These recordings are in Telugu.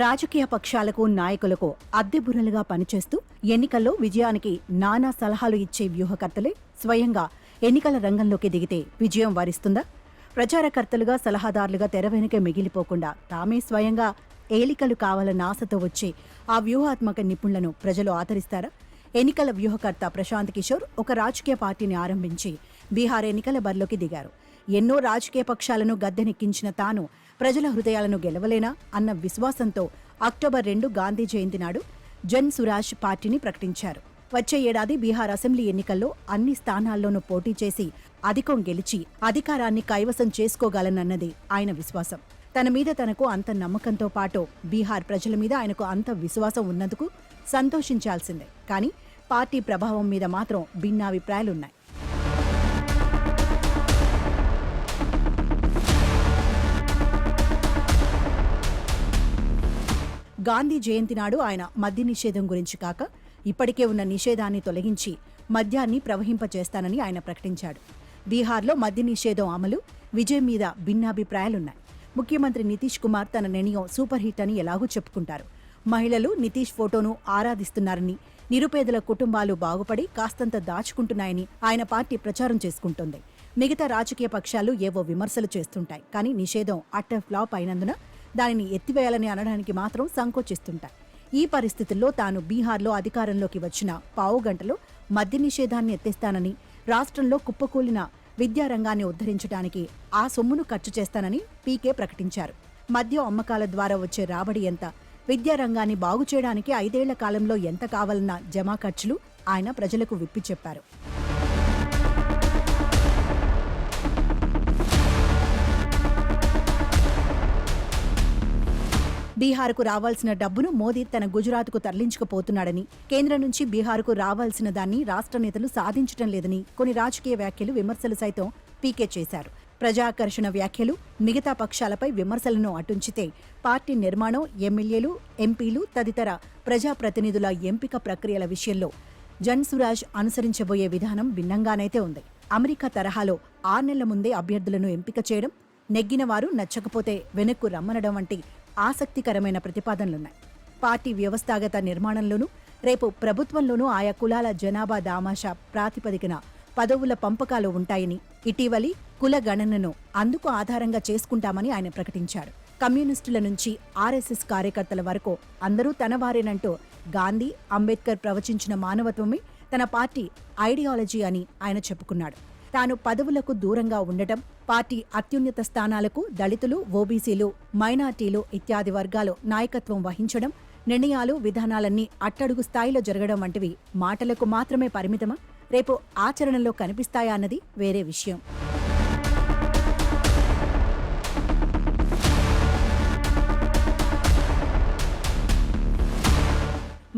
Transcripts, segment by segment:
రాజకీయ పక్షాలకు నాయకులకు అద్దెబుర్రలుగా పనిచేస్తూ ఎన్నికల్లో విజయానికి నానా సలహాలు ఇచ్చే వ్యూహకర్తలే స్వయంగా ఎన్నికల రంగంలోకి దిగితే విజయం వరిస్తుందా? ప్రచారకర్తలుగా సలహాదారులుగా తెర వెనుక మిగిలిపోకుండా తామే స్వయంగా ఏలికలు కావాలన్న ఆశతో వచ్చే ఆ వ్యూహాత్మక నిపుణులను ప్రజలు ఆదరిస్తారా? ఎన్నికల వ్యూహకర్త ప్రశాంత్ కిషోర్ ఒక రాజకీయ పార్టీని ఆరంభించి బీహార్ ఎన్నికల బరిలోకి దిగారు. ఎన్నో రాజకీయ పక్షాలను గద్దెనెక్కించిన తాను ప్రజల హృదయాలను గెలవలేనా అన్న విశ్వాసంతో అక్టోబర్ 2 గాంధీ జయంతి నాడు జన్ సురాజ్ పార్టీని ప్రకటించారు. వచ్చే ఏడాది బీహార్ అసెంబ్లీ ఎన్నికల్లో అన్ని స్థానాల్లోనూ పోటీ చేసి అధికం గెలిచి అధికారాన్ని కైవసం చేసుకోగలనన్నది ఆయన విశ్వాసం. తన మీద తనకు అంత నమ్మకంతో పాటు బీహార్ ప్రజల మీద ఆయనకు అంత విశ్వాసం ఉన్నందుకు సంతోషించాల్సిందే. కానీ పార్టీ ప్రభావం మీద మాత్రం భిన్నాభిప్రాయాలున్నాయి. గాంధీ జయంతి నాడు ఆయన మద్య నిషేధం గురించి కాక ఇప్పటికే ఉన్న నిషేధాన్ని తొలగించి మద్యాన్ని ప్రవహింపచేస్తానని ఆయన ప్రకటించాడు. బీహార్లో మద్య నిషేధం అమలు, విజయం మీద భిన్నాభిప్రాయాలున్నాయి. ముఖ్యమంత్రి నితీష్ కుమార్ తన నిర్ణయం సూపర్ హిట్ అని ఎలాగూ చెప్పుకుంటారు. మహిళలు నితీష్ ఫోటోను ఆరాధిస్తున్నారని, నిరుపేదల కుటుంబాలు బాగుపడి కాస్తంత దాచుకుంటున్నాయని ఆయన పార్టీ ప్రచారం చేసుకుంటోంది. మిగతా రాజకీయ పక్షాలు ఏవో విమర్శలు చేస్తుంటాయి. కానీ నిషేధం అట్టర్ ఫ్లాప్ అయినందున దానిని ఎత్తివేయాలని అనడానికి మాత్రం సంకోచిస్తుంటాయి. ఈ పరిస్థితుల్లో తాను బీహార్లో అధికారంలోకి వచ్చిన పావు గంటలో మద్య నిషేధాన్ని ఎత్తేస్తానని, రాష్ట్రంలో కుప్పకూలిన విద్యారంగాన్ని ఉద్ధరించడానికి ఆ సొమ్మును ఖర్చు చేస్తానని పీకే ప్రకటించారు. మద్యం అమ్మకాల ద్వారా వచ్చే రాబడి ఎంత, విద్యారంగాన్ని బాగు చేయడానికి 5 ఏళ్ల కాలంలో ఎంత కావాలన్న జమా ఖర్చులు ఆయన ప్రజలకు విప్పి చెప్పారు. బీహార్కు రావాల్సిన డబ్బును మోదీ తన గుజరాత్కు తరలించుకుపోతున్నాడని, కేంద్రం నుంచి బీహార్కు రావాల్సిన దాన్ని రాష్ట్ర నేతలు సాధించడం లేదని కొన్ని రాజకీయ వ్యాఖ్యలు, విమర్శలు సైతం పీకే చేశారు. ప్రజాకర్షణ వ్యాఖ్యలు, మిగతా పక్షాలపై విమర్శలను అటుంచితే పార్టీ నిర్మాణం, ఎమ్మెల్యేలు, ఎంపీలు తదితర ప్రజాప్రతినిధుల ఎంపిక ప్రక్రియల విషయంలో జన్ సురాజ్ అనుసరించబోయే విధానం భిన్నంగానైతే ఉంది. అమెరికా తరహాలో 6 నెలల ముందే అభ్యర్థులను ఎంపిక చేయడం, నెగ్గిన వారు నచ్చకపోతే వెనక్కు రమ్మనడం వంటి ఆసక్తికరమైన ప్రతిపాదనలున్నాయి. పార్టీ వ్యవస్థాగత నిర్మాణంలోనూ, రేపు ప్రభుత్వంలోనూ ఆయా కులాల జనాభా దామాషా ప్రాతిపదికన పదవుల పంపకాలు ఉంటాయని, ఇటీవలి కుల గణనను అందుకు ఆధారంగా చేసుకుంటామని ఆయన ప్రకటించారు. కమ్యూనిస్టుల నుంచి ఆర్ఎస్ఎస్ కార్యకర్తల వరకు అందరూ తనవారేనంటూ గాంధీ, అంబేద్కర్ ప్రవచించిన మానవత్వమే తన పార్టీ ఐడియాలజీ అని ఆయన చెప్పుకున్నాడు. తాను పదవులకు దూరంగా ఉండటం, పార్టీ అత్యున్నత స్థానాలకు దళితులు, ఓబీసీలు, మైనార్టీలు ఇత్యాది వర్గాలు నాయకత్వం వహించడం, నిర్ణయాలు, విధానాలన్నీ అట్టడుగు స్థాయిలో జరగడం వంటివి మాటలకు మాత్రమే పరిమితమా, రేపు ఆచరణలో కనిపిస్తాయా అన్నది వేరే విషయం.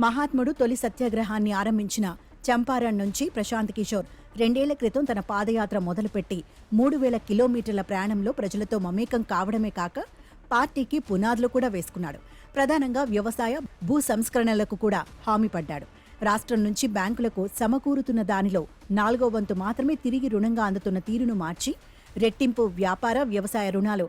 మహాత్ముడు తొలి సత్యాగ్రహాన్ని ఆరంభించిన చంపారణ్ నుంచి ప్రశాంత్ కిషోర్ 2 ఏళ్ల క్రితం తన పాదయాత్ర మొదలుపెట్టి 3000 కిలోమీటర్ల ప్రయాణంలో ప్రజలతో మమేకం కావడమే కాక పార్టీకి పునాదులు కూడా వేసుకున్నాడు. ప్రధానంగా వ్యవసాయ, భూ సంస్కరణలకు కూడా హామీ పడ్డాడు. రాష్ట్రం నుంచి బ్యాంకులకు సమకూరుతున్న దానిలో 4వ వంతు మాత్రమే తిరిగి రుణంగా అందుతున్న తీరును మార్చి రెట్టింపు వ్యాపార, వ్యవసాయ రుణాలు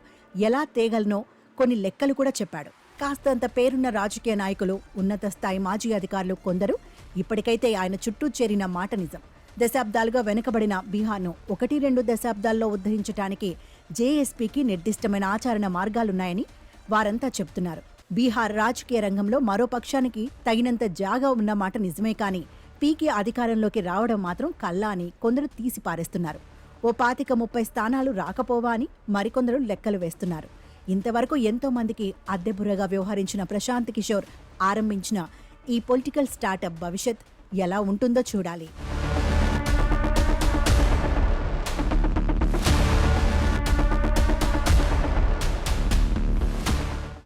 ఎలా తేగలనో కొన్ని లెక్కలు కూడా చెప్పాడు. కాస్తంత పేరున్న రాజకీయ నాయకులు, ఉన్నత స్థాయి మాజీ అధికారులు కొందరు ఇప్పటికైతే ఆయన చుట్టూ చేరిన మాట నిజం. దశాబ్దాలుగా వెనుకబడిన బీహార్ను 1-2 దశాబ్దాల్లో ఉద్ధరించడానికి జేఎస్పీకి నిర్దిష్టమైన ఆచరణ మార్గాలున్నాయని వారంతా చెబుతున్నారు. బీహార్ రాజకీయ రంగంలో మరో పక్షానికి తగినంత జాగా ఉన్నమాట నిజమే, కానీ పీకే అధికారంలోకి రావడం మాత్రం కల్లా అని కొందరు తీసిపారేస్తున్నారు. ఓ 25-30 స్థానాలు రాకపోవా అని మరికొందరు లెక్కలు వేస్తున్నారు. ఇంతవరకు ఎంతో మందికి అద్దెబుర్రగా వ్యవహరించిన ప్రశాంత్ కిషోర్ ఆరంభించిన ఈ పొలిటికల్ స్టార్టప్ భవిష్యత్ ఎలా ఉంటుందో చూడాలి.